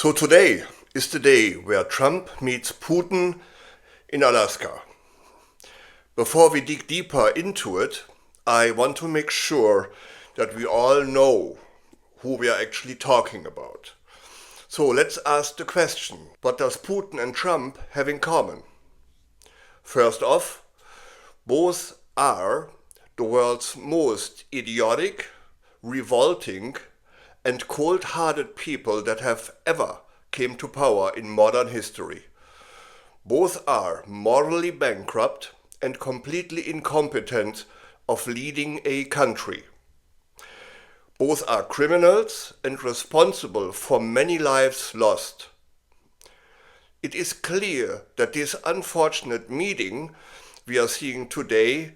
So today is the day where Trump meets Putin in Alaska. Before we dig deeper into it, I want to make sure that we all know who we are actually talking about. So let's ask the question, what does Putin and Trump have in common? First off, both are the world's most idiotic, revolting, and cold-hearted people that have ever came to power in modern history. Both are morally bankrupt and completely incompetent of leading a country. Both are criminals and responsible for many lives lost. It is clear that this unfortunate meeting we are seeing today,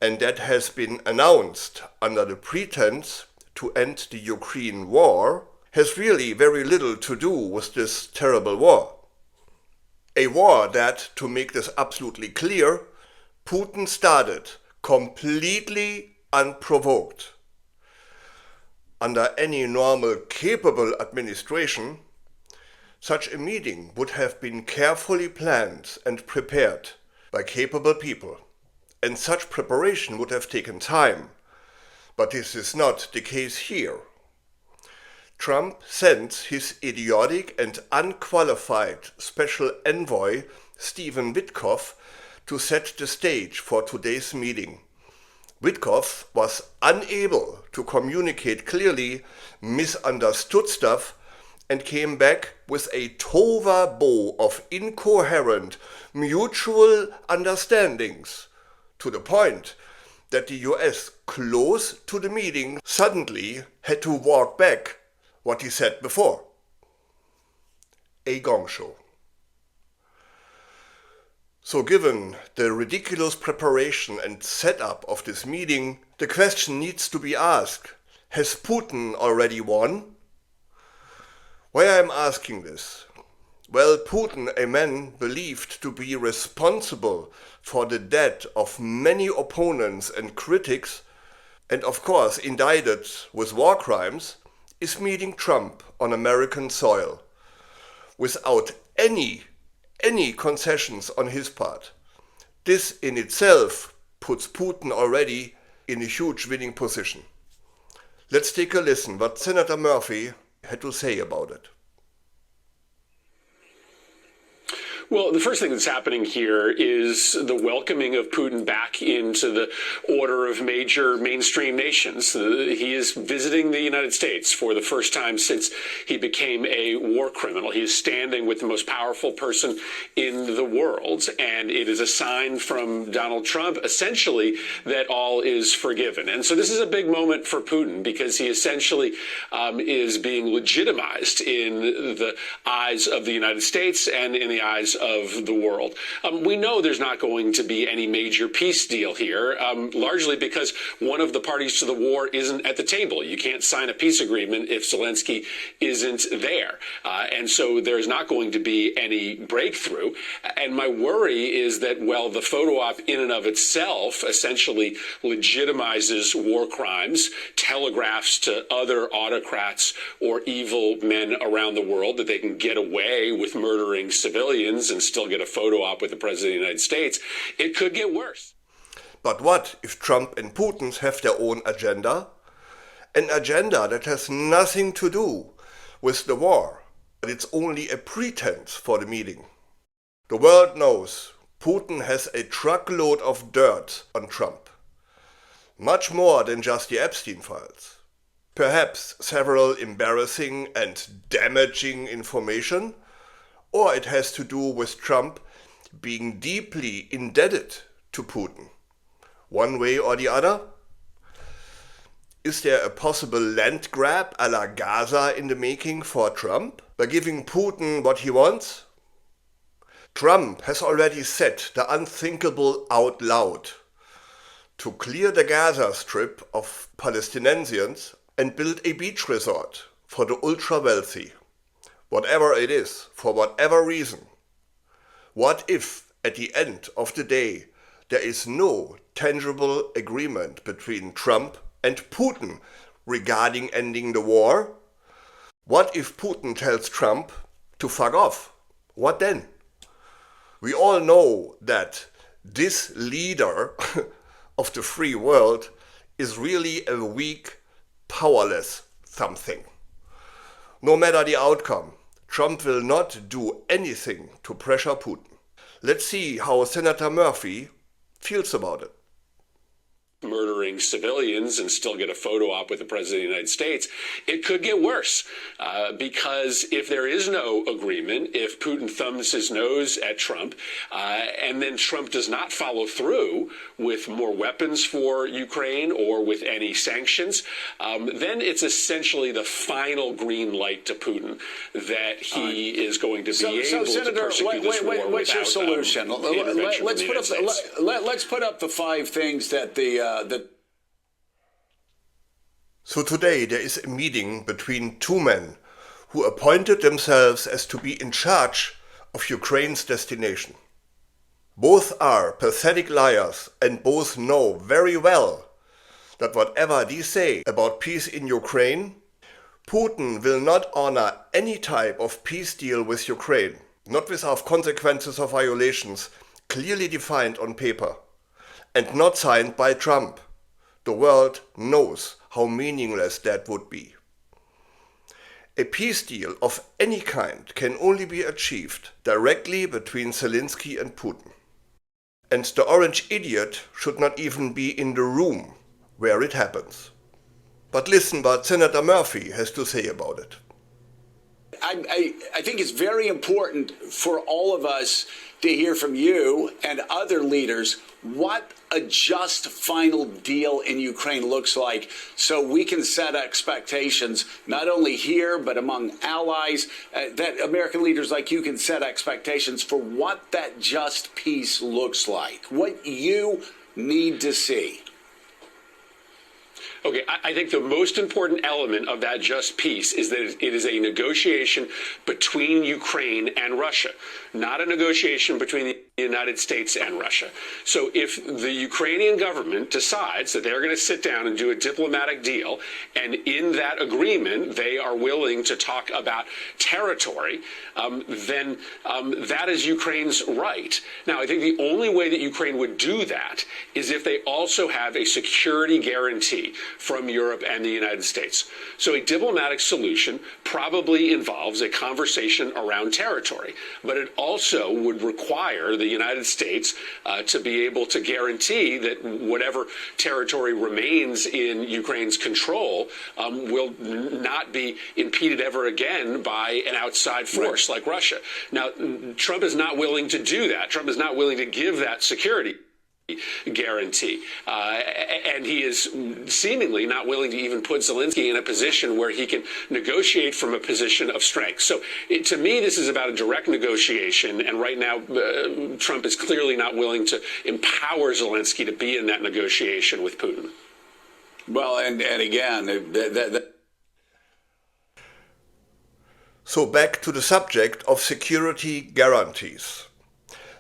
and that has been announced under the pretense to end the Ukraine war, has really very little to do with this terrible war. A war that, to make this absolutely clear, Putin started completely unprovoked. Under any normal, capable administration, such a meeting would have been carefully planned and prepared by capable people, and such preparation would have taken time. But this is not the case here. Trump sent his idiotic and unqualified special envoy, Steven Witkoff, to set the stage for today's meeting. Witkoff was unable to communicate clearly, misunderstood stuff, and came back with a tohuwabohu of incoherent mutual understandings, to the point that the US, close to the meeting, suddenly had to walk back what he said before. A gong show. So given the ridiculous preparation and setup of this meeting, the question needs to be asked, has Putin already won? Why I'm asking this? Well, Putin, a man believed to be responsible for the death of many opponents and critics, and of course indicted with war crimes, is meeting Trump on American soil, without any concessions on his part. This in itself puts Putin already in a huge winning position. Let's take a listen what Senator Murphy had to say about it. Well, the first thing that's happening here is the welcoming of Putin back into the order of major mainstream nations. He is visiting the United States for the first time since he became a war criminal. He is standing with the most powerful person in the world, and it is a sign from Donald Trump, essentially, that all is forgiven. And so this is a big moment for Putin because he essentially is being legitimized in the eyes of the United States and in the eyes of the world. We know there's not going to be any major peace deal here, largely because one of the parties to the war isn't at the table. You can't sign a peace agreement if Zelensky isn't there. And so there's not going to be any breakthrough. And my worry is that, well, the photo op in and of itself essentially legitimizes war crimes, telegraphs to other autocrats or evil men around the world that they can get away with murdering civilians and still get a photo op with the President of the United States. It could get worse. But what if Trump and Putin have their own agenda? An agenda that has nothing to do with the war, but it's only a pretense for the meeting. The world knows Putin has a truckload of dirt on Trump. Much more than just the Epstein files. Perhaps several embarrassing and damaging information, or it has to do with Trump being deeply indebted to Putin. One way or the other? Is there a possible land grab a la Gaza in the making for Trump? By giving Putin what he wants? Trump has already said the unthinkable out loud. To clear the Gaza Strip of Palestinians and build a beach resort for the ultra-wealthy. Whatever it is, for whatever reason. What if, at the end of the day, there is no tangible agreement between Trump and Putin regarding ending the war? What if Putin tells Trump to fuck off? What then? We all know that this leader of the free world is really a weak, powerless something. No matter the outcome, Trump will not do anything to pressure Putin. Let's see how Senator Murphy feels about it. Murdering civilians and still get a photo op with the president of the United States, it could get worse because if there is no agreement, if Putin thumbs his nose at Trump and then Trump does not follow through with more weapons for Ukraine or with any sanctions, then it's essentially the final green light to Putin that he is going to be able Senator, to persecute this war what's your without, solution? Let's put up the 5 things that So today there is a meeting between two men who appointed themselves as to be in charge of Ukraine's destination. Both are pathetic liars and both know very well that whatever they say about peace in Ukraine, Putin will not honor any type of peace deal with Ukraine, not without consequences of violations clearly defined on paper, and not signed by Trump. The world knows how meaningless that would be. A peace deal of any kind can only be achieved directly between Zelensky and Putin. And the orange idiot should not even be in the room where it happens. But listen what Senator Murphy has to say about it. I think it's very important for all of us to hear from you and other leaders what a just final deal in Ukraine looks like so we can set expectations not only here but among allies, that American leaders like you can set expectations for what that just peace looks like, what you need to see. Okay, I think the most important element of that just peace is that it is a negotiation between Ukraine and Russia, not a negotiation between the United States and Russia. So if the Ukrainian government decides that they're going to sit down and do a diplomatic deal, and in that agreement they are willing to talk about territory, then that is Ukraine's right. Now, I think the only way that Ukraine would do that is if they also have a security guarantee from Europe and the United States. So a diplomatic solution probably involves a conversation around territory, but it also would require the United States to be able to guarantee that whatever territory remains in Ukraine's control will not be impeded ever again by an outside force like Russia. Now, Trump is not willing to do that. Trump is not willing to give that security guarantee. And he is seemingly not willing to even put Zelensky in a position where he can negotiate from a position of strength. So to me, this is about a direct negotiation. And right now, Trump is clearly not willing to empower Zelensky to be in that negotiation with Putin. Well, and again, So back to the subject of security guarantees.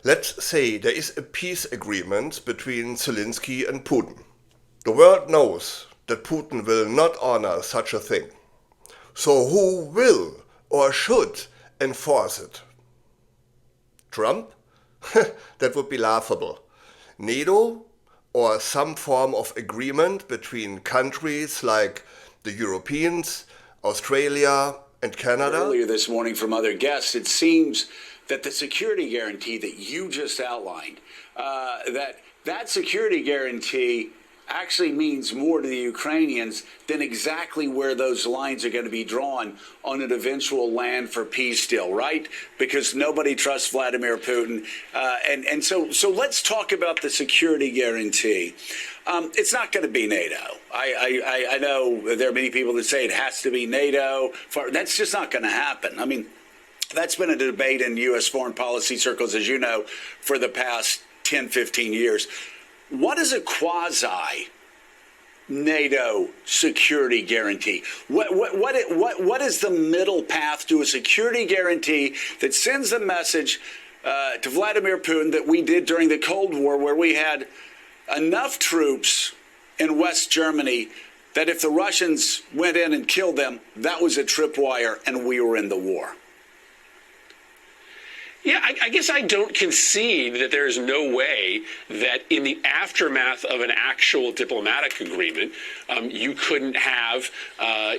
Let's say there is a peace agreement between Zelensky and Putin. The world knows that Putin will not honor such a thing. So who will or should enforce it? Trump? That would be laughable. NATO? Or some form of agreement between countries like the Europeans, Australia, and Canada? Earlier this morning from other guests, it seems that the security guarantee that you just outlined, that security guarantee actually means more to the Ukrainians than exactly where those lines are going to be drawn on an eventual land for peace deal, right? Because nobody trusts Vladimir Putin. And so let's talk about the security guarantee. It's not going to be NATO. I know there are many people that say it has to be NATO. That's just not going to happen. I mean, that's been a debate in U.S. foreign policy circles, as you know, for the past 10, 15 years. What is a quasi-NATO security guarantee? What is the middle path to a security guarantee that sends a message to Vladimir Putin that we did during the Cold War, where we had enough troops in West Germany that if the Russians went in and killed them, that was a tripwire and we were in the war. Yeah, I guess I don't concede that there is no way that in the aftermath of an actual diplomatic agreement, you couldn't have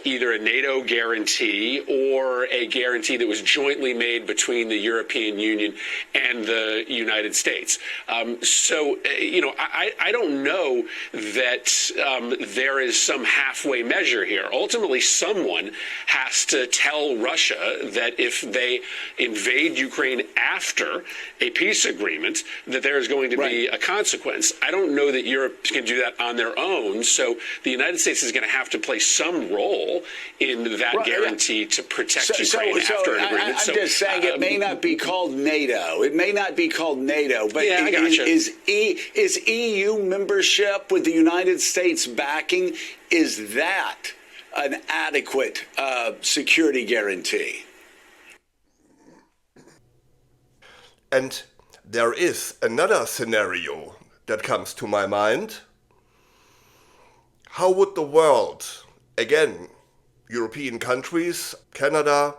either a NATO guarantee or a guarantee that was jointly made between the European Union and the United States. I don't know that there is some halfway measure here. Ultimately, someone has to tell Russia that if they invade Ukraine after a peace agreement, that there is going to be a consequence. I don't know that Europe can do that on their own, so the United States is going to have to play some role in that guarantee to protect Ukraine after an agreement. I'm just saying it may not be called NATO. It may not be called NATO, but yeah, I gotcha. is EU membership with the United States backing, is that an adequate security guarantee? And there is another scenario that comes to my mind. How would the world, again, European countries, Canada,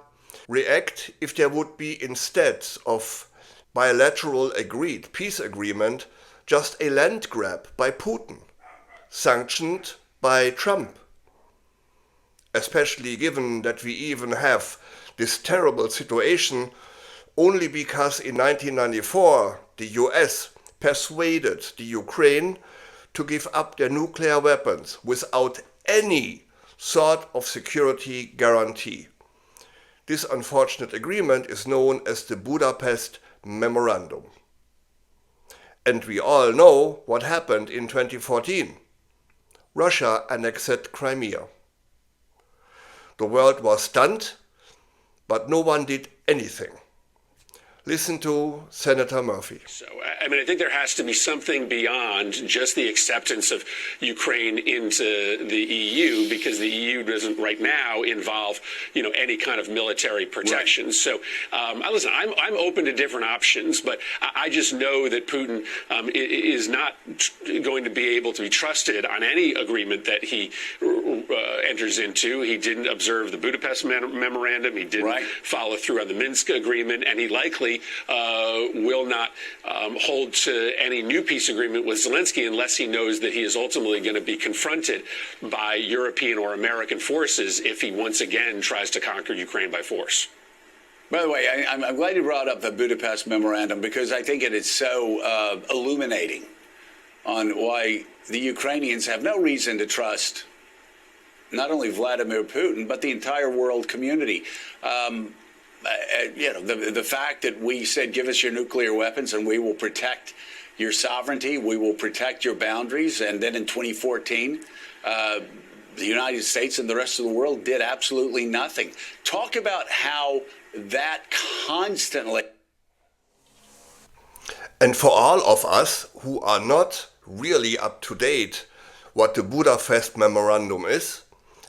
react if there would be, instead of bilateral agreed peace agreement, just a land grab by Putin, sanctioned by Trump? Especially given that we even have this terrible situation only because in 1994 the US persuaded the Ukraine to give up their nuclear weapons without any sort of security guarantee. This unfortunate agreement is known as the Budapest Memorandum. And we all know what happened in 2014. Russia annexed Crimea. The world was stunned, but no one did anything. Listen to Senator Murphy. So, I mean, I think there has to be something beyond just the acceptance of Ukraine into the EU, because the EU doesn't right now involve, any kind of military protection. Right. So, listen, I'm open to different options, but I just know that Putin is not going to be able to be trusted on any agreement that he enters into. He didn't observe the Budapest Memorandum. He didn't follow through on the Minsk agreement, and he likely will not hold to any new peace agreement with Zelensky unless he knows that he is ultimately going to be confronted by European or American forces if he once again tries to conquer Ukraine by force. By the way, I'm glad you brought up the Budapest Memorandum, because I think it is so illuminating on why the Ukrainians have no reason to trust not only Vladimir Putin, but the entire world community. The fact that we said, give us your nuclear weapons and we will protect your sovereignty, we will protect your boundaries. And then in 2014, the United States and the rest of the world did absolutely nothing. Talk about how that constantly. And for all of us who are not really up to date what the Budapest Memorandum is,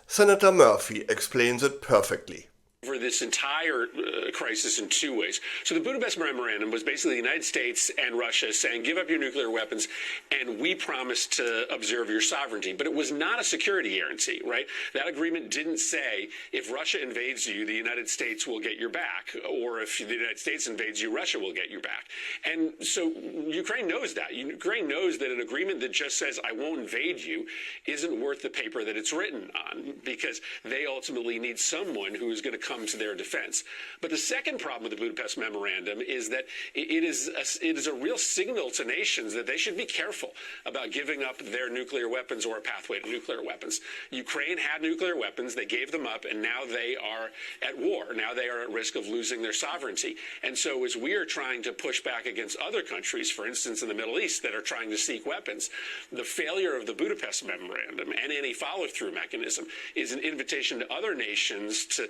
Senator Murphy explains it perfectly. For this entire crisis in two ways. So the Budapest Memorandum was basically the United States and Russia saying, give up your nuclear weapons, and we promise to observe your sovereignty. But it was not a security guarantee, right? That agreement didn't say, if Russia invades you, the United States will get your back, or if the United States invades you, Russia will get your back. And so Ukraine knows that. Ukraine knows that an agreement that just says, I won't invade you, isn't worth the paper that it's written on, because they ultimately need someone who is going to come to their defense. But the second problem with the Budapest Memorandum is that it is a real signal to nations that they should be careful about giving up their nuclear weapons or a pathway to nuclear weapons. Ukraine had nuclear weapons, they gave them up, and now they are at war. Now they are at risk of losing their sovereignty. And so as we are trying to push back against other countries, for instance in the Middle East, that are trying to seek weapons, the failure of the Budapest Memorandum and any follow-through mechanism is an invitation to other nations to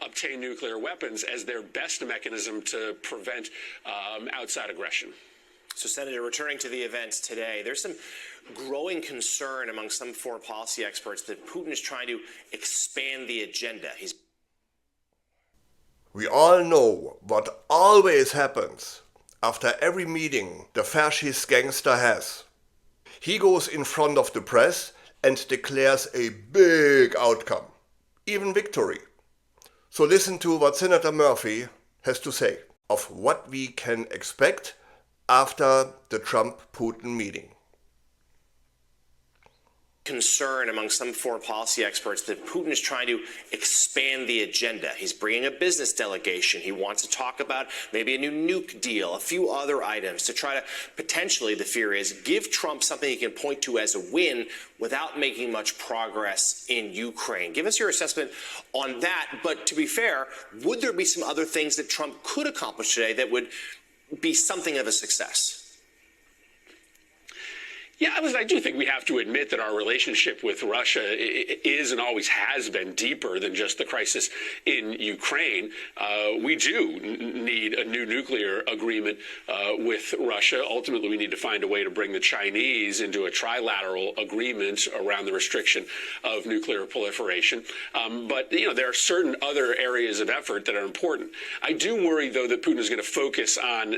obtain nuclear weapons as their best mechanism to prevent outside aggression. So, Senator, returning to the event today, there's some growing concern among some foreign policy experts that Putin is trying to expand the agenda. We all know what always happens after every meeting the fascist gangster has. He goes in front of the press and declares a big outcome, even victory. So listen to what Senator Murphy has to say of what we can expect after the Trump-Putin meeting. Concern among some foreign policy experts that Putin is trying to expand the agenda. He's bringing a business delegation. He wants to talk about maybe a new nuke deal, a few other items to try to potentially, the fear is, give Trump something he can point to as a win without making much progress in Ukraine. Give us your assessment on that. But to be fair, would there be some other things that Trump could accomplish today that would be something of a success? Yeah, I do think we have to admit that our relationship with Russia is and always has been deeper than just the crisis in Ukraine. We do need a new nuclear agreement with Russia. Ultimately, we need to find a way to bring the Chinese into a trilateral agreement around the restriction of nuclear proliferation. But, there are certain other areas of effort that are important. I do worry, though, that Putin is going to focus on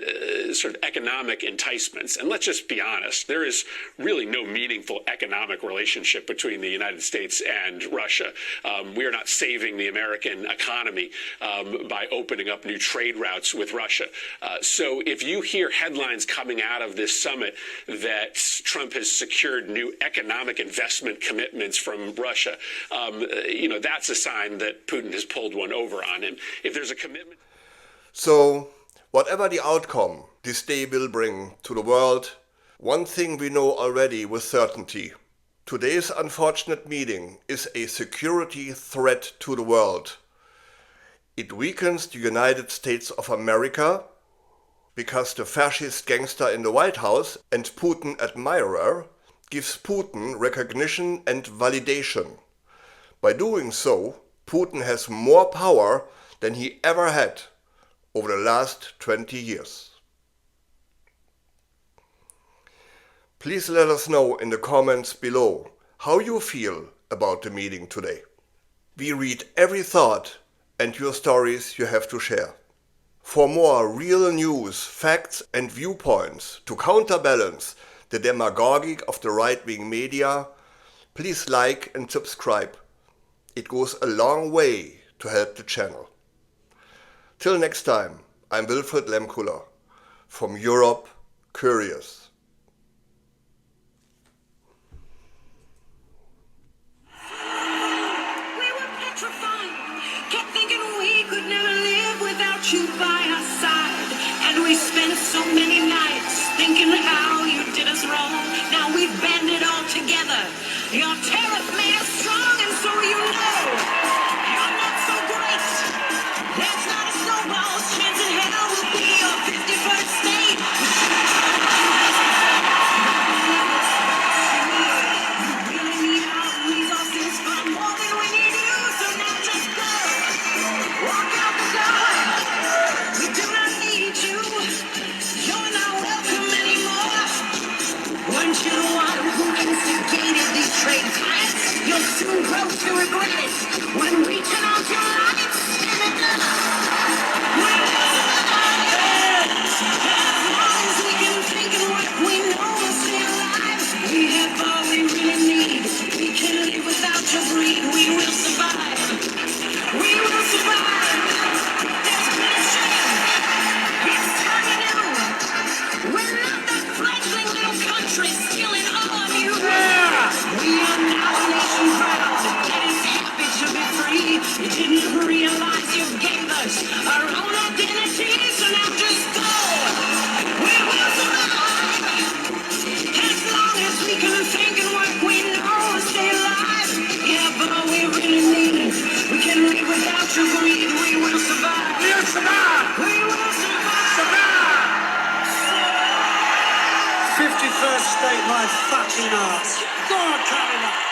sort of economic enticements. And let's just be honest, there is really no meaningful economic relationship between the United States and Russia. We are not saving the American economy by opening up new trade routes with Russia. So if you hear headlines coming out of this summit that Trump has secured new economic investment commitments from Russia, that's a sign that Putin has pulled one over on him. If there's a commitment. So, whatever the outcome this day will bring to the world, one thing we know already with certainty. Today's unfortunate meeting is a security threat to the world. It weakens the United States of America because the fascist gangster in the White House and Putin admirer gives Putin recognition and validation. By doing so, Putin has more power than he ever had over the last 20 years. Please let us know in the comments below how you feel about the meeting today. We read every thought and your stories you have to share. For more real news, facts and viewpoints to counterbalance the demagogy of the right-wing media, please like and subscribe. It goes a long way to help the channel. Till next time, I'm Wilfried Lemkuler from Europe Curious. You by our side, and we spent so many nights thinking how you did us wrong. Now we've banded all together. Your tariff made us strong, and so you're not so great. There's not a snowball's chance in hell will be your 51st state. You really need our resources far more than we need you, so now just go. Walk out the door. We do not need you. You're not welcome anymore. Weren't you the one who instigated these trade fights? You'll soon grow to regret it when we turn off your lights and it does. We will survive. As long as we can think and what we know will stay alive. We have all we really need. We can live without your greed. We will survive. We will survive. There's been a change. It's time to know. We're not that fledgling little country stealing all of you. We are now a nation proud that is happy to be free. You didn't realize you gave us our own identity, so now just go. We will survive. As long as we can think and what we know and stay alive. Yeah, but all we really need, we can live without your greed. We will survive. We will survive. We will survive. 51st state, my fucking ass. God, coming up.